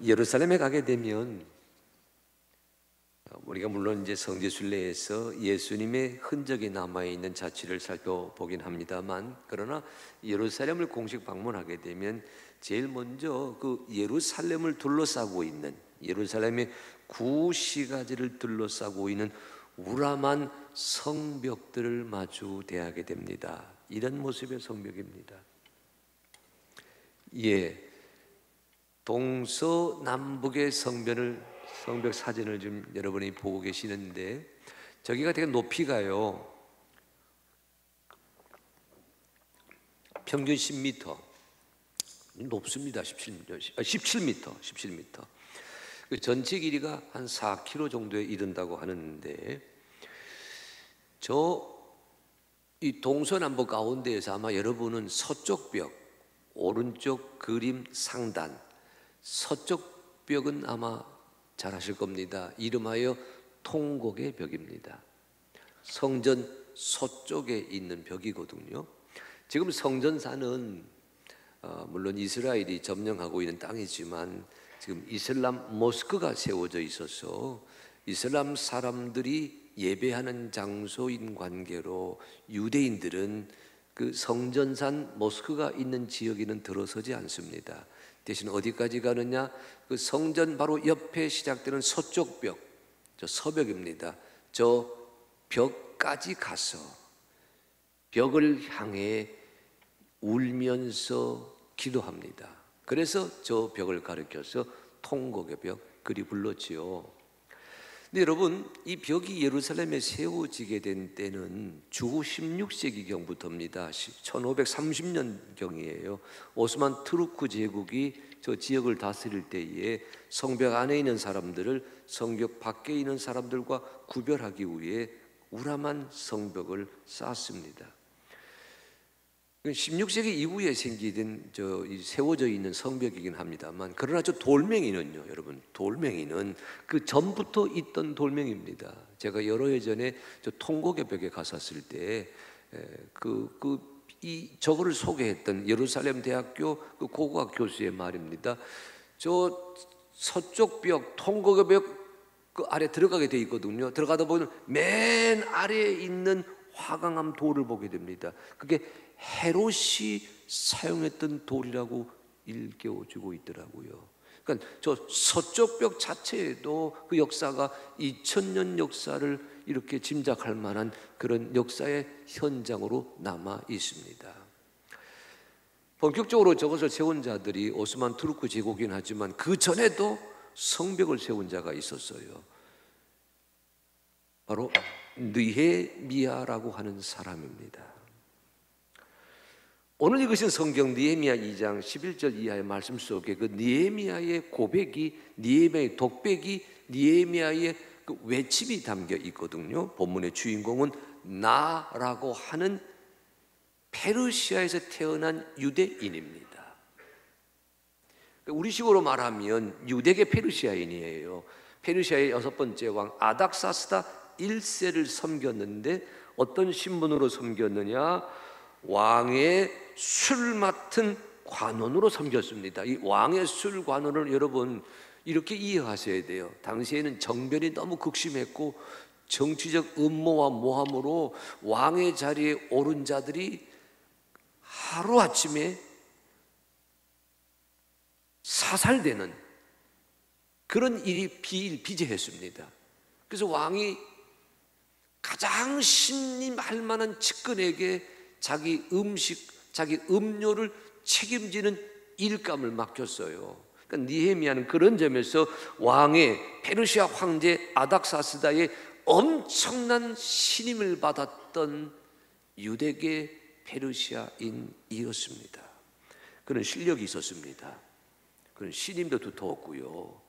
예루살렘에 가게 되면 우리가 물론 이제 성지순례에서 예수님의 흔적이 남아있는 자취를 살펴보긴 합니다만, 그러나 예루살렘을 공식 방문하게 되면 제일 먼저 그 예루살렘을 둘러싸고 있는, 예루살렘의 구시가지를 둘러싸고 있는 우람한 성벽들을 마주대하게 됩니다. 이런 모습의 성벽입니다. 동서남북의 성벽 사진을 좀 여러분이 보고 계시는데, 저기가 되게 높이가요 평균 10m 높습니다. 17m. 그 전체 길이가 한 4km 정도에 이른다고 하는데, 이 동서남북 가운데에서 아마 여러분은 서쪽 벽, 오른쪽 그림 상단, 서쪽 벽은 아마 잘 아실 겁니다. 이름하여 통곡의 벽입니다. 성전 서쪽에 있는 벽이거든요. 지금 성전사는 물론 이스라엘이 점령하고 있는 땅이지만 지금 이슬람 모스크가 세워져 있어서 이슬람 사람들이 예배하는 장소인 관계로 유대인들은 그 성전산 모스크가 있는 지역에는 들어서지 않습니다. 대신 어디까지 가느냐? 그 성전 바로 옆에 시작되는 서쪽 벽, 저 서벽입니다. 저 벽까지 가서 벽을 향해 울면서 기도합니다. 그래서 저 벽을 가리켜서 통곡의 벽 그리 불렀지요. 근데 여러분, 이 벽이 예루살렘에 세워지게 된 때는 주후 16세기경부터입니다. 1530년경이에요. 오스만 투르크 제국이 저 지역을 다스릴 때에 성벽 안에 있는 사람들을 성벽 밖에 있는 사람들과 구별하기 위해 우람한 성벽을 쌓았습니다. 16세기 이후에 생기된 세워져 있는 성벽이긴 합니다만, 그러나 저 돌멩이는요, 여러분, 돌멩이는 그 전부터 있던 돌멩이입니다. 제가 여러 해 전에 저 통곡의 벽에 갔었을 때 저거를 소개했던 예루살렘 대학교 그 고고학 교수의 말입니다. 저 서쪽 벽, 통곡의 벽 그 아래 들어가게 돼 있거든요. 들어가다 보면 맨 아래에 있는 화강암 돌을 보게 됩니다. 그게 헤롯이 사용했던 돌이라고 일깨워주고 있더라고요. 그러니까 저 서쪽 벽 자체에도 그 역사가 2000년 역사를 이렇게 짐작할 만한 그런 역사의 현장으로 남아 있습니다. 본격적으로 저것을 세운 자들이 오스만 투르크 제국이긴 하지만 그 전에도 성벽을 세운 자가 있었어요. 바로 느헤미야라고 하는 사람입니다. 오늘 읽으신 성경 느헤미야 2장 11절 이하의 말씀 속에 그 느헤미야의 고백이, 느헤미야의 독백이, 느헤미야의 그 외침이 담겨 있거든요. 본문의 주인공은 나라고 하는 페르시아에서 태어난 유대인입니다. 우리식으로 말하면 유대계 페르시아인이에요. 페르시아의 6번째 왕 아닥사스다 1세를 섬겼는데 어떤 신분으로 섬겼느냐? 왕의 술 맡은 관원으로 섬겼습니다. 이 왕의 술 관원을 여러분 이렇게 이해하셔야 돼요. 당시에는 정변이 너무 극심했고 정치적 음모와 모함으로 왕의 자리에 오른 자들이 하루아침에 사살되는 그런 일이 비일비재했습니다. 그래서 왕이 가장 신임할 만한 측근에게 자기 음식, 자기 음료를 책임지는 일감을 맡겼어요. 그러니까 느헤미야는 그런 점에서 왕의 페르시아 황제 아닥사스다의 엄청난 신임을 받았던 유대계 페르시아인이었습니다. 그는 실력이 있었습니다. 그는 신임도 두터웠고요.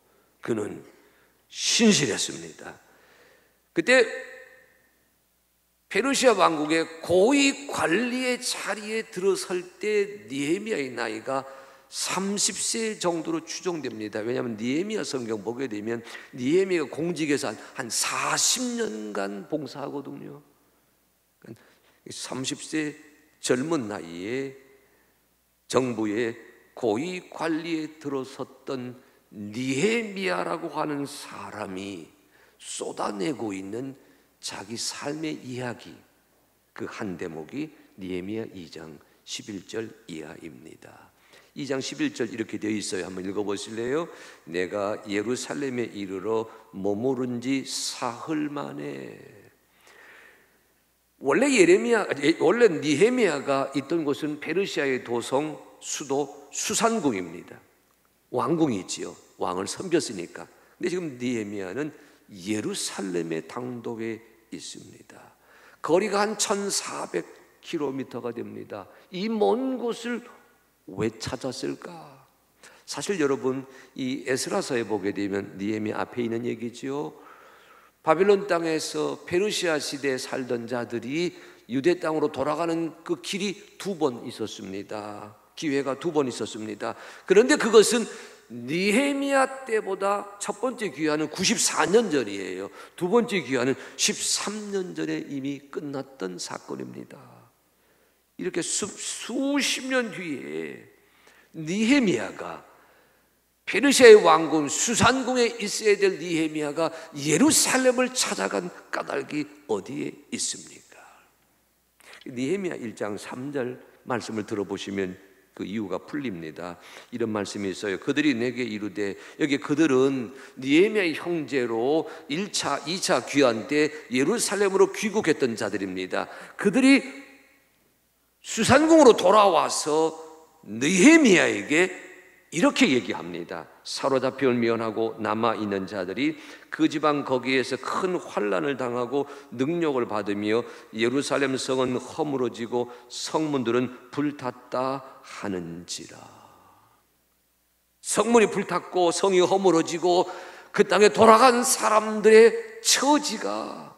그는 신실했습니다. 그때 페르시아 왕국의 고위 관리의 자리에 들어설 때 느헤미야의 나이가 30세 정도로 추정됩니다. 왜냐하면 느헤미야 성경 보게 되면 느헤미야가 공직에서 한 40년간 봉사하거든요. 30세 젊은 나이에 정부의 고위 관리에 들어섰던 느헤미야라고 하는 사람이 쏟아내고 있는 자기 삶의 이야기, 그 한 대목이 느헤미야 2장 11절 이하입니다. 2장 11절 이렇게 되어 있어요. 한번 읽어보실래요? 내가 예루살렘에 이르러 머무른 지 사흘 만에. 원래 느헤미야가 있던 곳은 페르시아의 도성 수도 수산궁입니다. 왕궁이 있지요. 왕을 섬겼으니까. 근데 지금 느헤미야는 예루살렘의 당도에 있습니다. 거리가 한 1400km가 됩니다. 이 먼 곳을 왜 찾았을까? 사실 여러분, 이 에스라서에 보게 되면 느헤미야 앞에 있는 얘기지요. 바빌론 땅에서 페르시아 시대에 살던 자들이 유대 땅으로 돌아가는 그 길이 2번 있었습니다. 기회가 2번 있었습니다. 그런데 그것은 느헤미야 때보다 첫 번째 기회는 94년 전이에요. 두 번째 기회는 13년 전에 이미 끝났던 사건입니다. 이렇게 수십 년 뒤에 느헤미야가 페르시아의 왕궁 수산궁에 있어야 될 느헤미야가 예루살렘을 찾아간 까닭이 어디에 있습니까? 느헤미야 1장 3절 말씀을 들어보시면 그 이유가 풀립니다. 이런 말씀이 있어요. 그들이 내게 이르되, 여기 그들은 느헤미야의 형제로 1차, 2차 귀환 때 예루살렘으로 귀국했던 자들입니다. 그들이 수산궁으로 돌아와서 느헤미야에게 이렇게 얘기합니다. 사로잡혀 면하고 남아있는 자들이 그 지방 거기에서 큰 환난을 당하고 능력을 받으며 예루살렘 성은 허물어지고 성문들은 불탔다 하는지라. 성문이 불탔고 성이 허물어지고 그 땅에 돌아간 사람들의 처지가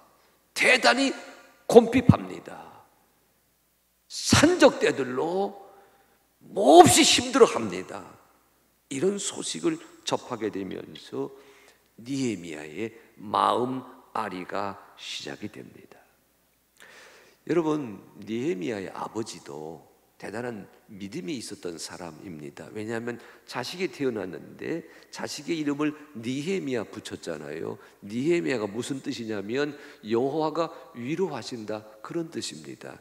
대단히 곰핍합니다. 산적대들로 몹시 힘들어합니다. 이런 소식을 접하게 되면서 느헤미야의 마음 앓이가 시작이 됩니다. 여러분, 느헤미야의 아버지도 대단한 믿음이 있었던 사람입니다. 왜냐하면 자식이 태어났는데 자식의 이름을 느헤미야 붙였잖아요. 느헤미야가 무슨 뜻이냐면 여호와가 위로하신다, 그런 뜻입니다.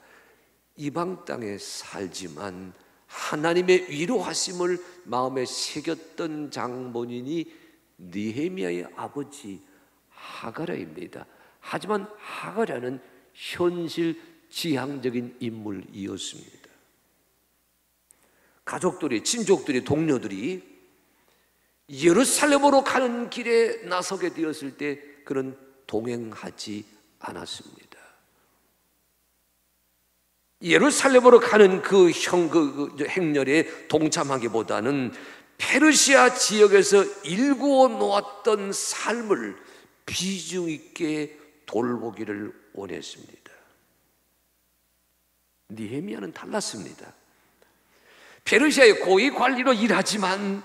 이방 땅에 살지만 하나님의 위로하심을 마음에 새겼던 장본인이 느헤미야의 아버지 하가랴입니다. 하지만 하가랴는 현실 지향적인 인물이었습니다. 가족들이, 친족들이, 동료들이 예루살렘으로 가는 길에 나서게 되었을 때 그는 동행하지 않았습니다. 예루살렘으로 가는 그 행렬에 동참하기보다는 페르시아 지역에서 일구어 놓았던 삶을 비중 있게 돌보기를 원했습니다. 느헤미야는 달랐습니다. 페르시아의 고위 관리로 일하지만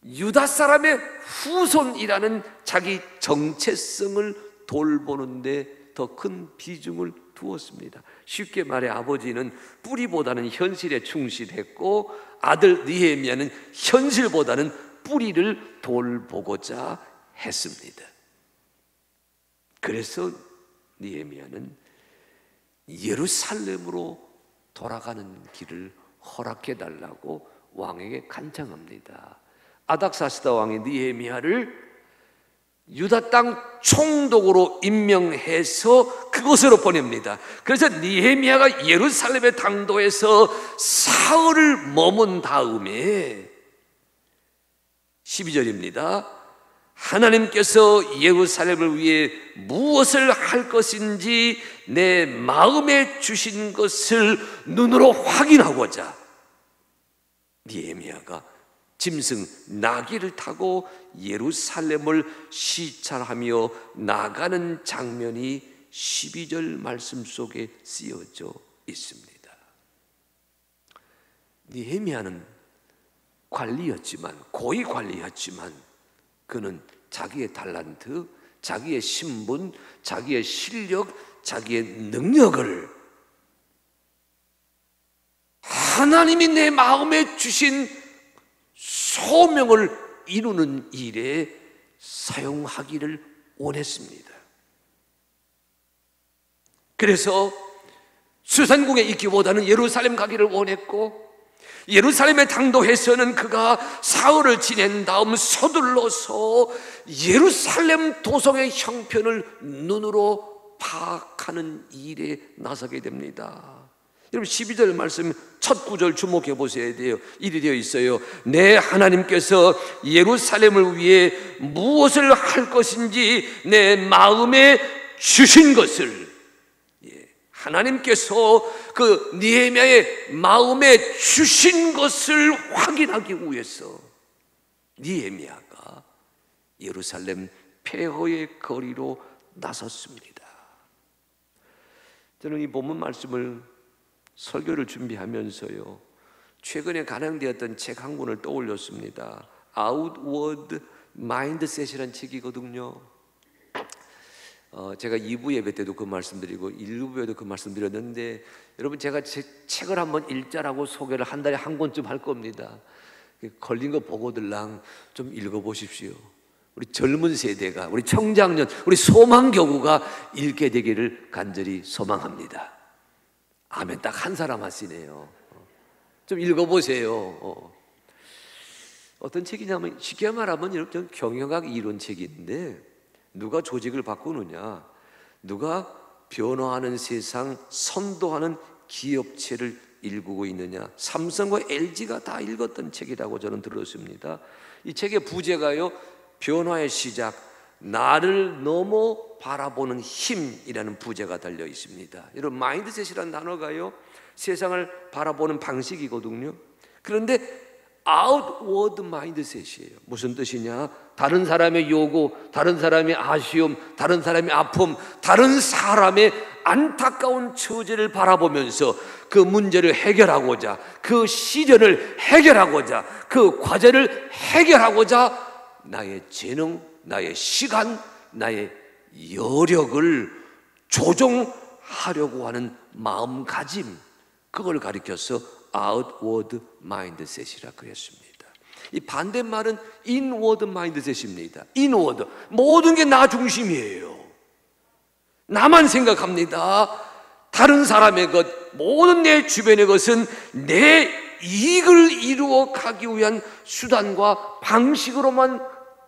유다 사람의 후손이라는 자기 정체성을 돌보는데 더 큰 비중을 두었습니다. 쉽게 말해 아버지는 뿌리보다는 현실에 충실했고 아들 느헤미야는 현실보다는 뿌리를 돌보고자 했습니다. 그래서 느헤미야는 예루살렘으로 돌아가는 길을 허락해 달라고 왕에게 간청합니다. 아닥사스다 왕이 느헤미야를 유다 땅 총독으로 임명해서 그곳으로 보냅니다. 그래서 느헤미야가 예루살렘의 당도에서 사흘을 머문 다음에 12절입니다. 하나님께서 예루살렘을 위해 무엇을 할 것인지 내 마음에 주신 것을 눈으로 확인하고자 느헤미야가 짐승 나귀를 타고 예루살렘을 시찰하며 나가는 장면이 12절 말씀 속에 쓰여져 있습니다. 느헤미야는 관리였지만, 고위 관리였지만 그는 자기의 달란트, 자기의 신분, 자기의 실력, 자기의 능력을 하나님이 내 마음에 주신 소명을 이루는 일에 사용하기를 원했습니다. 그래서 수산궁에 있기보다는 예루살렘 가기를 원했고, 예루살렘에 당도해서는 그가 사흘을 지낸 다음 서둘러서 예루살렘 도성의 형편을 눈으로 파악하는 일에 나서게 됩니다. 여러분 12절 말씀 첫 구절 주목해 보셔야 돼요. 이리 되어 있어요. 내 하나님께서 예루살렘을 위해 무엇을 할 것인지 내 마음에 주신 것을, 하나님께서 그 느헤미야의 마음에 주신 것을 확인하기 위해서 느헤미야가 예루살렘 폐허의 거리로 나섰습니다. 저는 이 본문 말씀을 설교를 준비하면서요, 최근에 간행되었던 책 한 권을 떠올렸습니다. Outward Mindset이라는 책이거든요. 제가 2부 예배 때도 그 말씀드리고 1부에도 그 말씀드렸는데, 여러분 제가 제 책을 한번 읽자라고 소개를 한 달에 한 권쯤 할 겁니다. 걸린 거 보고들랑 좀 읽어보십시오. 우리 젊은 세대가, 우리 청장년, 우리 소망교구가 읽게 되기를 간절히 소망합니다. 아멘. 딱 한 사람 하시네요. 좀 읽어보세요. 어떤 책이냐면, 쉽게 말하면 이런 경영학 이론 책인데, 누가 조직을 바꾸느냐, 누가 변화하는 세상 선도하는 기업체를 일구고 있느냐, 삼성과 LG가 다 읽었던 책이라고 저는 들었습니다. 이 책의 부제가요, 변화의 시작, 나를 넘어 바라보는 힘이라는 부제가 달려 있습니다. 여러분, 마인드셋이라는 단어가요, 세상을 바라보는 방식이거든요. 그런데 outward mindset이에요. 무슨 뜻이냐? 다른 사람의 요구, 다른 사람의 아쉬움, 다른 사람의 아픔, 다른 사람의 안타까운 처지를 바라보면서 그 문제를 해결하고자, 그 시련을 해결하고자, 그 과제를 해결하고자 나의 재능, 나의 시간, 나의 여력을 조정하려고 하는 마음가짐, 그걸 가리켜서 outward mindset이라 그랬습니다. 이 반대말은 inward mindset입니다. inward, 모든 게 나 중심이에요. 나만 생각합니다. 다른 사람의 것, 모든 내 주변의 것은 내 이익을 이루어 가기 위한 수단과 방식으로만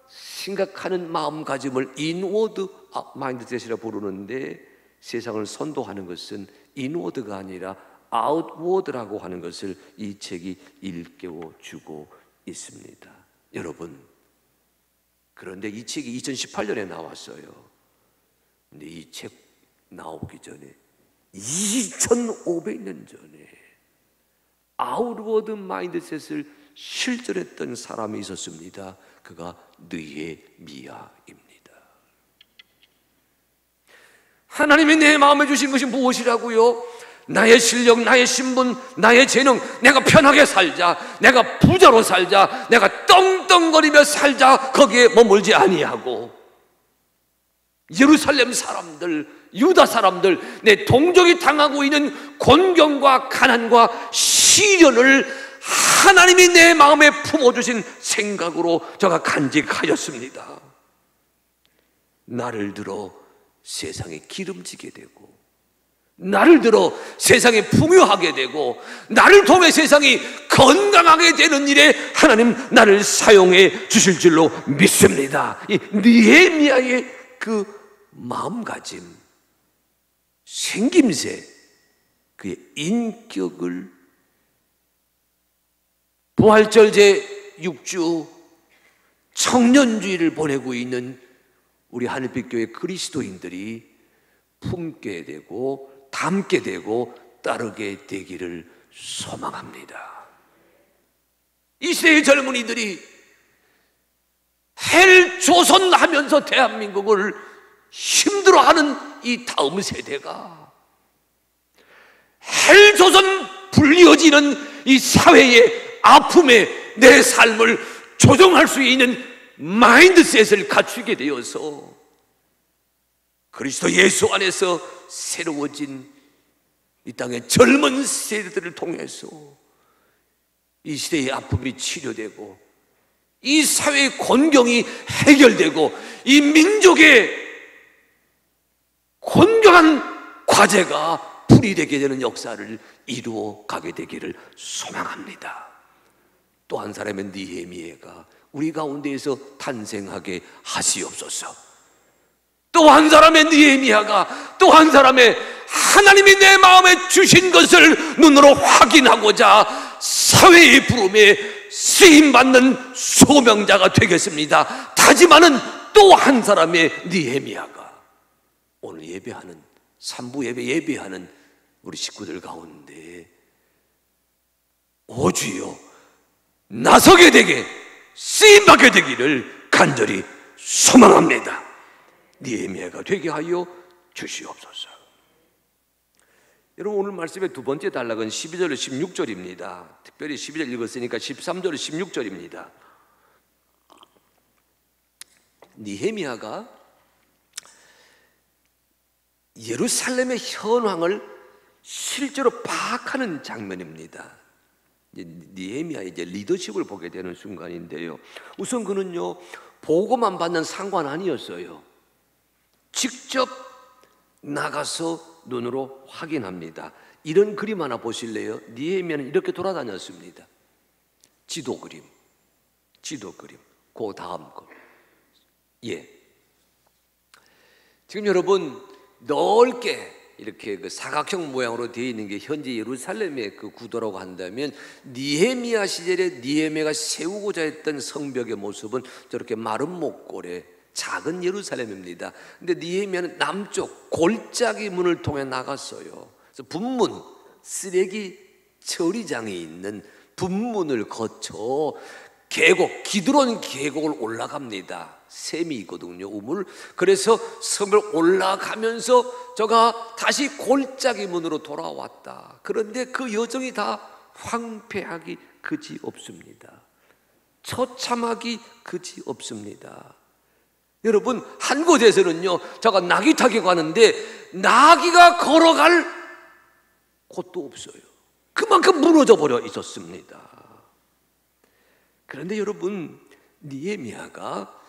생각하는 마음가짐을 inward mindset이라 부르는데, 세상을 선도하는 것은 inward가 아니라 outward라고 하는 것을 이 책이 일깨워 주고 있습니다. 여러분, 그런데 이 책이 2018년에 나왔어요. 근데 이 책 나오기 전에 2500년 전에 outward mindset을 실천했던 사람이 있었습니다. 그가 느헤미야입니다. 하나님이 내 마음에 주신 것이 무엇이라고요? 나의 실력, 나의 신분, 나의 재능, 내가 편하게 살자, 내가 부자로 살자, 내가 떵떵거리며 살자, 거기에 머물지 아니하고, 예루살렘 사람들, 유다 사람들, 내 동족이 당하고 있는 곤경과 가난과 시련을 하나님이 내 마음에 품어주신 생각으로 저가 간직하였습니다. 나를 들어 세상에 기름지게 되고, 나를 들어 세상에 풍요하게 되고, 나를 통해 세상이 건강하게 되는 일에 하나님 나를 사용해 주실 줄로 믿습니다. 이 느헤미야의 그 마음가짐, 생김새, 그의 인격을 부활절 제6주 청년주의를 보내고 있는 우리 하늘빛교회 그리스도인들이 품게 되고 담게 되고 따르게 되기를 소망합니다. 이 시대의 젊은이들이 헬조선하면서 대한민국을 힘들어하는 이 다음 세대가 헬조선 불리어지는 이 사회의 아픔에 내 삶을 조정할 수 있는 마인드셋을 갖추게 되어서 그리스도 예수 안에서 새로워진 이 땅의 젊은 세대들을 통해서 이 시대의 아픔이 치료되고 이 사회의 곤경이 해결되고 이 민족의 곤경한 과제가 풀이되게 되는 역사를 이루어 가게 되기를 소망합니다. 또 한 사람의 느헤미야가 우리 가운데에서 탄생하게 하시옵소서. 또 한 사람의 느헤미야가 또 한 사람의 하나님이 내 마음에 주신 것을 눈으로 확인하고자 사회의 부름에 쓰임받는 소명자가 되겠습니다. 다짐하는 또 한 사람의 느헤미야가 오늘 예배하는 3부 예배 예배하는 우리 식구들 가운데 오 주여 나서게 되게 쓰임받게 되기를 간절히 소망합니다. 느헤미야가 되게 하여 주시옵소서. 여러분 오늘 말씀의 두 번째 단락은 12절 16절입니다. 특별히 12절 읽었으니까 13절 16절입니다. 느헤미야가 예루살렘의 현황을 실제로 파악하는 장면입니다. 느헤미야의 이제 리더십을 보게 되는 순간인데요. 우선 그는요 보고만 받는 상관 아니었어요. 직접 나가서 눈으로 확인합니다. 이런 그림 하나 보실래요? 느헤미야는 이렇게 돌아다녔습니다. 지도 그림. 그 다음 거. 예. 지금 여러분 넓게 이렇게 그 사각형 모양으로 되어 있는 게 현재 예루살렘의 그 구도라고 한다면 느헤미야 시절에 느헤미야가 세우고자 했던 성벽의 모습은 저렇게 마른 목골에 작은 예루살렘입니다. 근데 느헤미야는 남쪽 골짜기 문을 통해 나갔어요. 그래서 분문, 쓰레기 처리장이 있는 분문을 거쳐 계곡, 기드론 계곡을 올라갑니다. 샘이 있거든요, 우물. 그래서 섬을 올라가면서 저가 다시 골짜기 문으로 돌아왔다. 그런데 그 여정이 다 황폐하기 그지 없습니다. 처참하기 그지 없습니다. 여러분 한 곳에서는요 저가 나귀 타고 가는데 나귀가 걸어갈 곳도 없어요. 그만큼 무너져 버려 있었습니다. 그런데 여러분 느헤미야가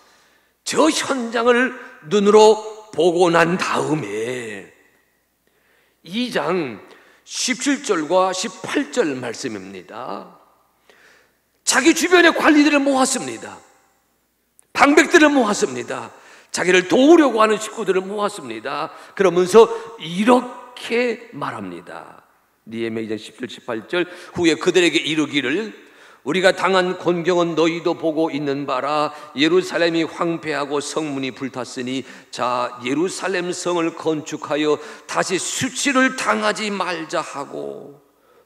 저 현장을 눈으로 보고 난 다음에 2장 17절과 18절 말씀입니다. 자기 주변의 관리들을 모았습니다. 방백들을 모았습니다. 자기를 도우려고 하는 식구들을 모았습니다. 그러면서 이렇게 말합니다. 느헤미야 2장 17, 18절 후에 그들에게 이르기를 우리가 당한 곤경은 너희도 보고 있는 바라. 예루살렘이 황폐하고 성문이 불탔으니 자 예루살렘 성을 건축하여 다시 수치를 당하지 말자 하고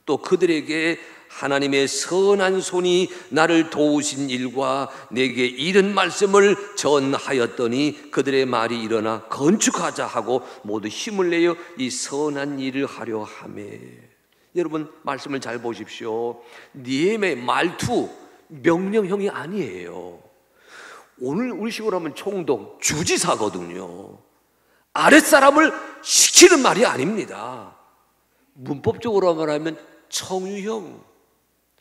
또 그들에게 하나님의 선한 손이 나를 도우신 일과 내게 이른 말씀을 전하였더니 그들의 말이 일어나 건축하자 하고 모두 힘을 내어 이 선한 일을 하려 하매. 여러분 말씀을 잘 보십시오. 느헤미야의 말투 명령형이 아니에요. 오늘 우리 식으로 하면 총독, 주지사거든요. 아랫사람을 시키는 말이 아닙니다. 문법적으로 말하면 청유형,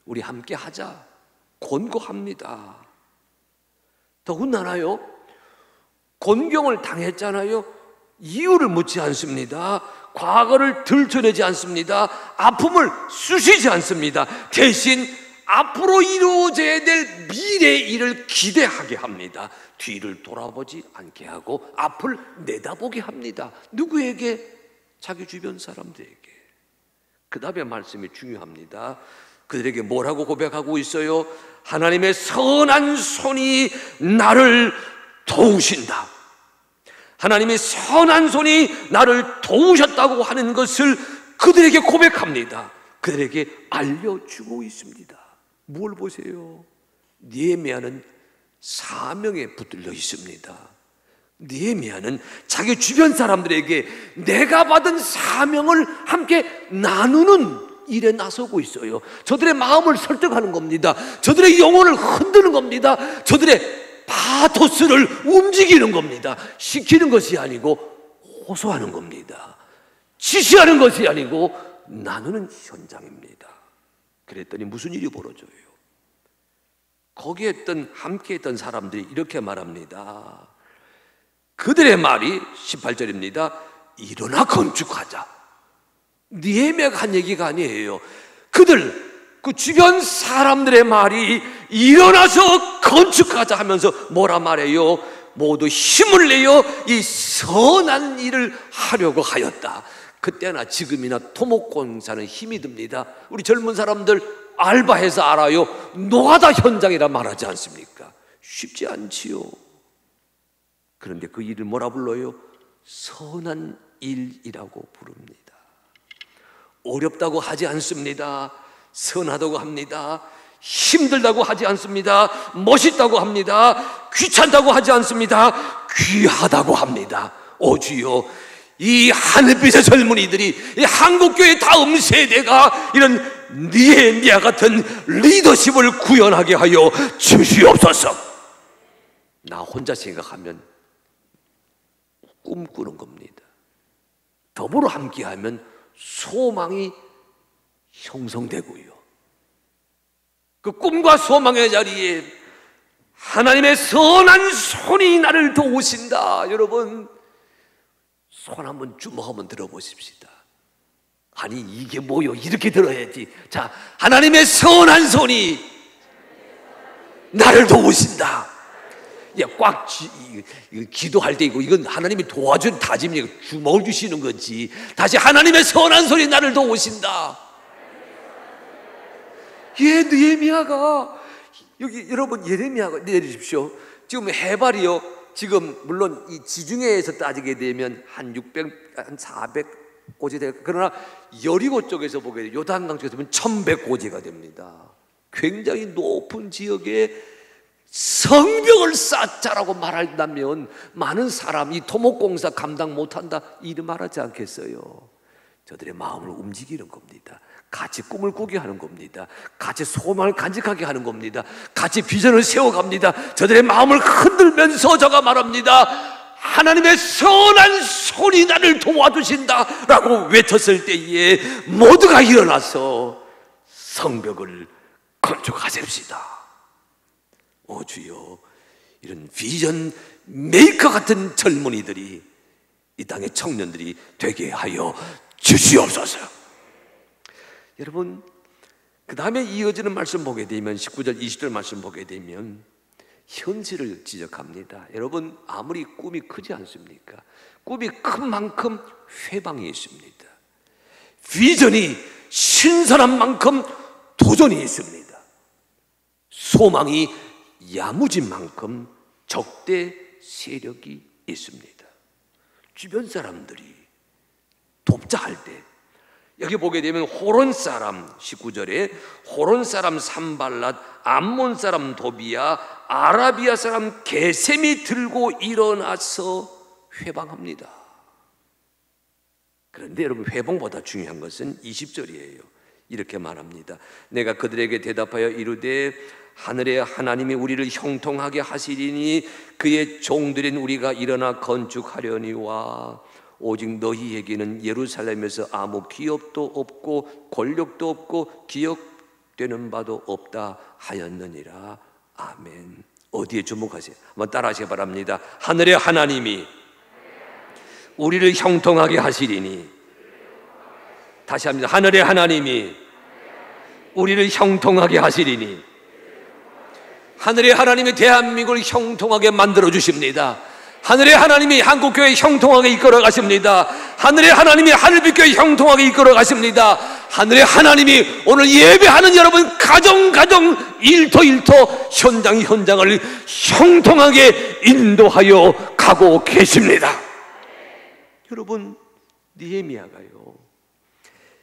우리 함께 하자, 권고합니다. 더군다나요 곤경을 당했잖아요. 이유를 묻지 않습니다. 과거를 들춰내지 않습니다. 아픔을 쑤시지 않습니다. 대신 앞으로 이루어져야 될 미래의 일을 기대하게 합니다. 뒤를 돌아보지 않게 하고 앞을 내다보게 합니다. 누구에게? 자기 주변 사람들에게. 그 다음에 말씀이 중요합니다. 그들에게 뭐라고 고백하고 있어요? 하나님의 선한 손이 나를 도우신다. 하나님의 선한 손이 나를 도우셨다고 하는 것을 그들에게 고백합니다. 그들에게 알려주고 있습니다. 뭘 보세요? 느헤미야는 사명에 붙들려 있습니다. 느헤미야는 자기 주변 사람들에게 내가 받은 사명을 함께 나누는 일에 나서고 있어요. 저들의 마음을 설득하는 겁니다. 저들의 영혼을 흔드는 겁니다. 저들의 파토스를 움직이는 겁니다. 시키는 것이 아니고 호소하는 겁니다. 지시하는 것이 아니고 나누는 현장입니다. 그랬더니 무슨 일이 벌어져요? 거기에 함께 했던 사람들이 이렇게 말합니다. 그들의 말이 18절입니다. 일어나 건축하자. 느헤미야가 한 얘기가 아니에요. 그 주변 사람들의 말이 일어나서 건축하자 하면서 뭐라 말해요? 모두 힘을 내어 이 선한 일을 하려고 하였다. 그때나 지금이나 토목공사는 힘이 듭니다. 우리 젊은 사람들 알바해서 알아요. 노가다 현장이라 말하지 않습니까? 쉽지 않지요. 그런데 그 일을 뭐라 불러요? 선한 일이라고 부릅니다. 어렵다고 하지 않습니다. 선하다고 합니다. 힘들다고 하지 않습니다. 멋있다고 합니다. 귀찮다고 하지 않습니다. 귀하다고 합니다. 오 주여, 이 하늘빛의 젊은이들이, 이 한국교회 다음 세대가 이런 느헤미야 같은 리더십을 구현하게 하여 주시옵소서. 나 혼자 생각하면 꿈꾸는 겁니다. 더불어 함께하면 소망이 형성되고요. 그 꿈과 소망의 자리에 하나님의 선한 손이 나를 도우신다. 여러분, 손 한번 주먹 한번 들어보십시다. 아니 이게 뭐요? 이렇게 들어야지. 자, 하나님의 선한 손이 나를 도우신다. 꽉 기도할 때 이건 하나님이 도와준 다짐이에요. 주먹을 주시는 거지. 다시 하나님의 선한 손이 나를 도우신다. 느헤미야가 여기 여러분 예레미야가 내리십시오. 지금 해발이요. 지금 물론 이 지중해에서 따지게 되면 한 400고지 될, 그러나 여리고 쪽에서 보게 되면 요단강 쪽에서 보면 1100고지가 됩니다. 굉장히 높은 지역에 성벽을 쌓자라고 말한다면 많은 사람이 토목공사 감당 못한다 이를 말하지 않겠어요? 저들의 마음을 움직이는 겁니다. 같이 꿈을 꾸게 하는 겁니다. 같이 소망을 간직하게 하는 겁니다. 같이 비전을 세워갑니다. 저들의 마음을 흔들면서 저가 말합니다. 하나님의 선한 손이 나를 도와주신다 라고 외쳤을 때에 모두가 일어나서 성벽을 건축하십시다. 오 주여, 이런 비전 메이커 같은 젊은이들이 이 땅의 청년들이 되게 하여 주시옵소서. 여러분, 그 다음에 이어지는 말씀 보게 되면 19절 20절 말씀 보게 되면 현실을 지적합니다. 여러분, 아무리 꿈이 크지 않습니까? 꿈이 큰 만큼 회방이 있습니다. 비전이 신선한 만큼 도전이 있습니다. 소망이 야무진 만큼 적대 세력이 있습니다. 주변 사람들이 돕자 할 때, 여기 보게 되면 호론 사람 19절에 호론 사람 산발랏, 암몬 사람 도비야, 아라비아 사람 게셈이 들고 일어나서 회방합니다. 그런데 여러분, 회방보다 중요한 것은 20절이에요. 이렇게 말합니다. 내가 그들에게 대답하여 이르되 하늘의 하나님이 우리를 형통하게 하시리니 그의 종들인 우리가 일어나 건축하려니와 오직 너희에게는 예루살렘에서 아무 기업도 없고 권력도 없고 기억되는 바도 없다 하였느니라. 아멘. 어디에 주목하세요? 한번 따라 하시기 바랍니다. 하늘의 하나님이 우리를 형통하게 하시리니. 다시 합니다. 하늘의 하나님이 우리를 형통하게 하시리니. 하늘의 하나님이 대한민국을 형통하게 만들어 주십니다. 하늘의 하나님이 한국교회 형통하게 이끌어 가십니다. 하늘의 하나님이 하늘빛교회 형통하게 이끌어 가십니다. 하늘의 하나님이 오늘 예배하는 여러분 가정 일터 현장을 형통하게 인도하여 가고 계십니다. 여러분, 느헤미야가요,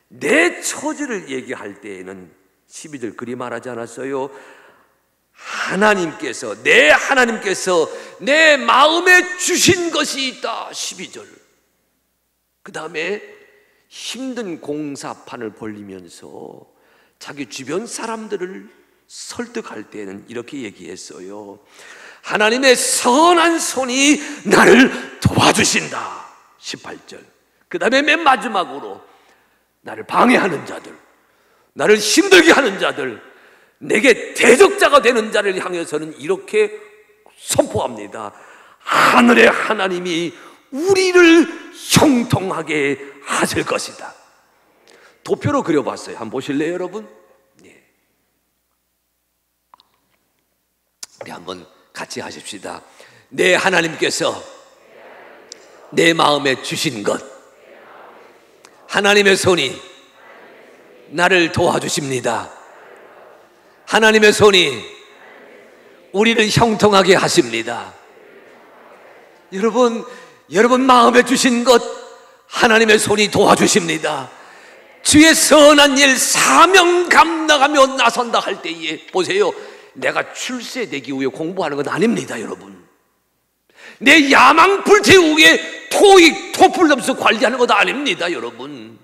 내 처지를 얘기할 때에는 12절 그리 말하지 않았어요? 하나님께서 내 마음에 주신 것이 있다. 12절. 그 다음에 힘든 공사판을 벌리면서 자기 주변 사람들을 설득할 때는 이렇게 얘기했어요. 하나님의 선한 손이 나를 도와주신다. 18절. 그 다음에 맨 마지막으로 나를 방해하는 자들, 나를 힘들게 하는 자들, 내게 대적자가 되는 자를 향해서는 이렇게 선포합니다. 하늘의 하나님이 우리를 형통하게 하실 것이다. 도표로 그려봤어요. 한번 보실래요, 여러분? 네. 우리 한번 같이 하십시다. 내 하나님께서 내 마음에 주신 것, 하나님의 손이 나를 도와주십니다. 하나님의 손이 우리를 형통하게 하십니다. 여러분 마음에 주신 것 하나님의 손이 도와주십니다. 주의 선한 일 사명 감당하며 나선다 할 때에 보세요, 내가 출세되기 위해 공부하는 건 아닙니다. 여러분, 내 야망 불태우기 위해 토익 토플 점수 관리하는 것도 아닙니다. 여러분,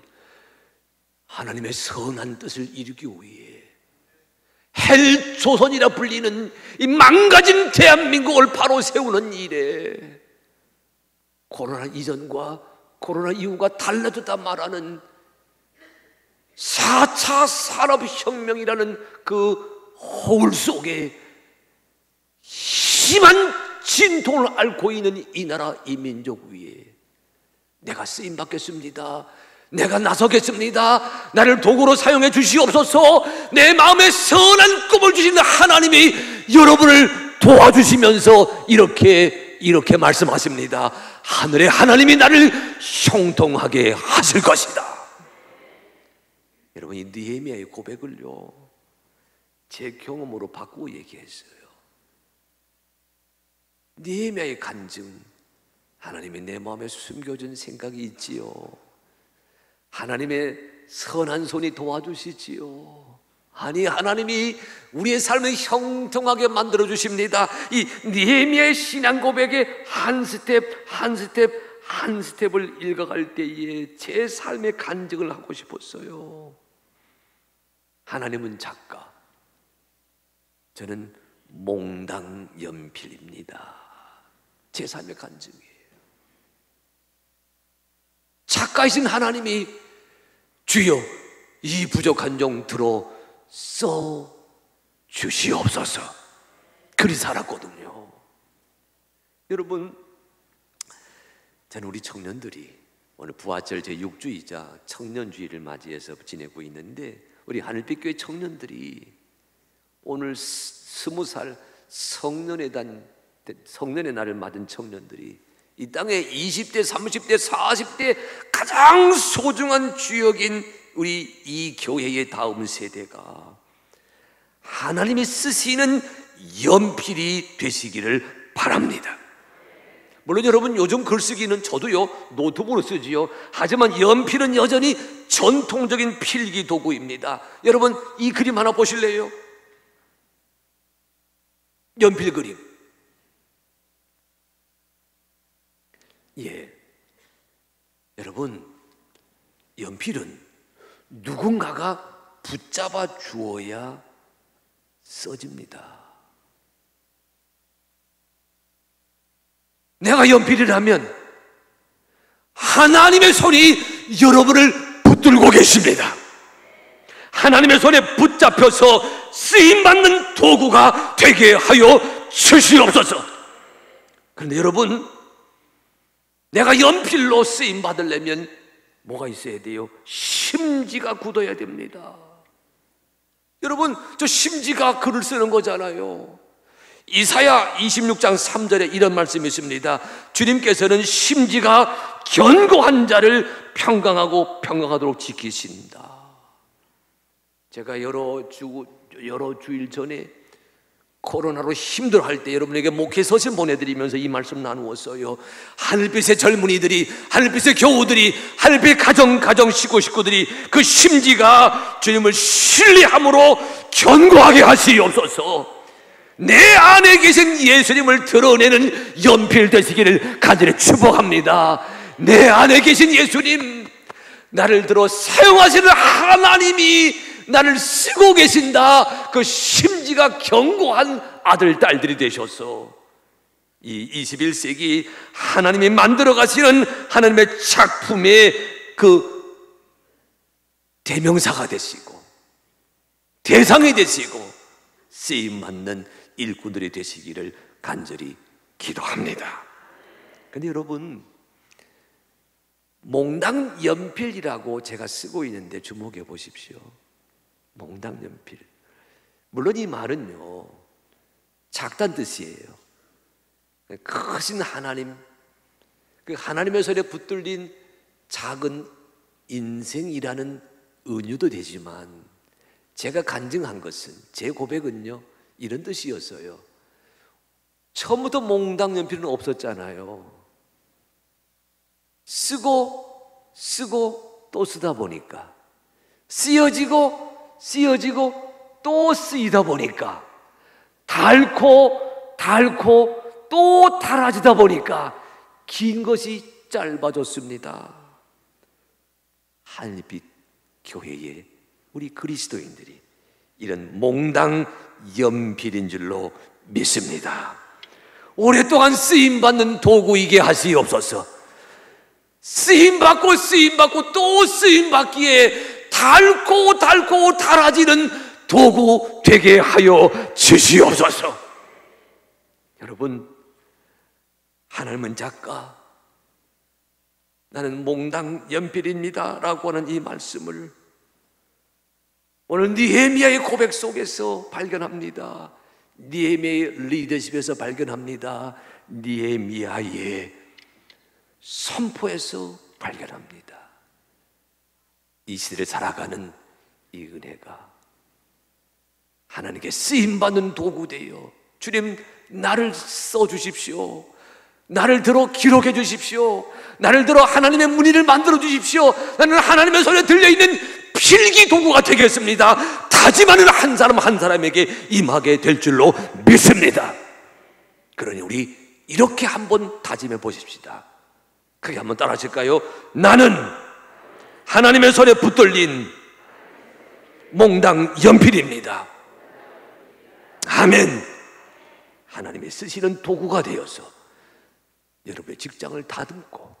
하나님의 선한 뜻을 이루기 위해 헬조선이라 불리는 이 망가진 대한민국을 바로 세우는 일에 코로나 이전과 코로나 이후가 달라졌다 말하는 4차 산업혁명이라는 그 허울 속에 심한 진통을 앓고 있는 이 나라 이 민족 위에 내가 쓰임받겠습니다. 내가 나서겠습니다. 나를 도구로 사용해 주시옵소서. 내 마음에 선한 꿈을 주시는 하나님이 여러분을 도와주시면서 이렇게 말씀하십니다. 하늘의 하나님이 나를 형통하게 하실 것이다. 여러분, 이 느헤미야의 고백을요, 제 경험으로 바꾸고 얘기했어요. 느헤미야의 간증, 하나님이 내 마음에 숨겨준 생각이 있지요. 하나님의 선한 손이 도와주시지요. 아니, 하나님이 우리의 삶을 형통하게 만들어 주십니다. 이 느헤미야의 신앙 고백의 한 스텝을 읽어갈 때에 제 삶의 간증을 하고 싶었어요. 하나님은 작가, 저는 몽당 연필입니다. 제 삶의 간증이에요. 작가이신 하나님이 주여 이 부족한 종 들어 써 주시옵소서. 그리 살았거든요. 여러분, 저는 우리 청년들이 오늘 부활절 제6주이자 청년주의를 맞이해서 지내고 있는데, 우리 하늘빛교회 청년들이 오늘 20살 성년의 날을 맞은 청년들이 이 땅에 20대, 30대, 40대 가장 소중한 주역인 우리 이 교회의 다음 세대가 하나님이 쓰시는 연필이 되시기를 바랍니다. 물론 여러분, 요즘 글쓰기는 저도요 노트북으로 쓰지요. 하지만 연필은 여전히 전통적인 필기 도구입니다. 여러분, 이 그림 하나 보실래요? 연필 그림. 예, 여러분, 연필은 누군가가 붙잡아 주어야 써집니다. 내가 연필이라면 하나님의 손이 여러분을 붙들고 계십니다. 하나님의 손에 붙잡혀서 쓰임받는 도구가 되게 하여 주시옵소서. 그런데 여러분, 내가 연필로 쓰임 받으려면 뭐가 있어야 돼요? 심지가 굳어야 됩니다. 여러분, 저 심지가 글을 쓰는 거잖아요. 이사야 26장 3절에 이런 말씀이 있습니다. 주님께서는 심지가 견고한 자를 평강하도록 지키신다. 제가 여러 주일 전에 코로나로 힘들어할 때 여러분에게 목회 서신 보내드리면서 이 말씀 나누었어요. 하늘빛의 젊은이들이, 하늘빛의 교우들이, 하늘빛의 가정 식구들이 그 심지가 주님을 신뢰함으로 견고하게 하시옵소서. 내 안에 계신 예수님을 드러내는 연필 되시기를 간절히 축복합니다. 내 안에 계신 예수님, 나를 들어 사용하시는 하나님이 나를 쓰고 계신다. 그 심지가 견고한 아들, 딸들이 되셔서 이 21세기 하나님이 만들어 가시는 하나님의 작품의 그 대명사가 되시고 대상이 되시고 쓰임받는 일꾼들이 되시기를 간절히 기도합니다. 근데 여러분, 몽당 연필이라고 제가 쓰고 있는데 주목해 보십시오. 몽당 연필. 물론 이 말은요, 작다는 뜻이에요. 크신 하나님, 그 하나님의 손에 붙들린 작은 인생이라는 은유도 되지만, 제가 간증한 것은, 제 고백은요, 이런 뜻이었어요. 처음부터 몽당 연필은 없었잖아요. 쓰고 또 쓰다 보니까, 쓰여지고 또 쓰이다 보니까, 닳고 또 닳아지다 보니까 긴 것이 짧아졌습니다. 하늘빛 교회에 우리 그리스도인들이 이런 몽당 연필인 줄로 믿습니다. 오랫동안 쓰임받는 도구이게 하시옵소서. 쓰임받고 또 쓰임받기에 닳고 닳아지는 도구 되게 하여 주시옵소서. 여러분, 하나님은 작가, 나는 몽당 연필입니다 라고 하는 이 말씀을 오늘 느헤미야의 고백 속에서 발견합니다. 느헤미야의 리더십에서 발견합니다. 느헤미야의 선포에서 발견합니다. 이 시대를 살아가는 이 은혜가 하나님께 쓰임받는 도구 되어, 주님 나를 써주십시오, 나를 들어 기록해 주십시오, 나를 들어 하나님의 문의를 만들어 주십시오, 나는 하나님의 손에 들려있는 필기 도구가 되겠습니다. 다짐하는 한 사람 한 사람에게 임하게 될 줄로 믿습니다. 그러니 우리 이렇게 한번 다짐해 보십시다. 크게 한번 따라 하실까요? 나는 하나님의 손에 붙들린 몽당 연필입니다. 아멘. 하나님이 쓰시는 도구가 되어서 여러분의 직장을 다듬고,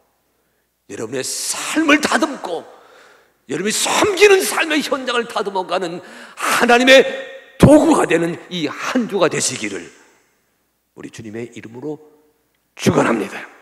여러분의 삶을 다듬고, 여러분이 섬기는 삶의 현장을 다듬어가는 하나님의 도구가 되는 이 한 주가 되시기를 우리 주님의 이름으로 축원합니다.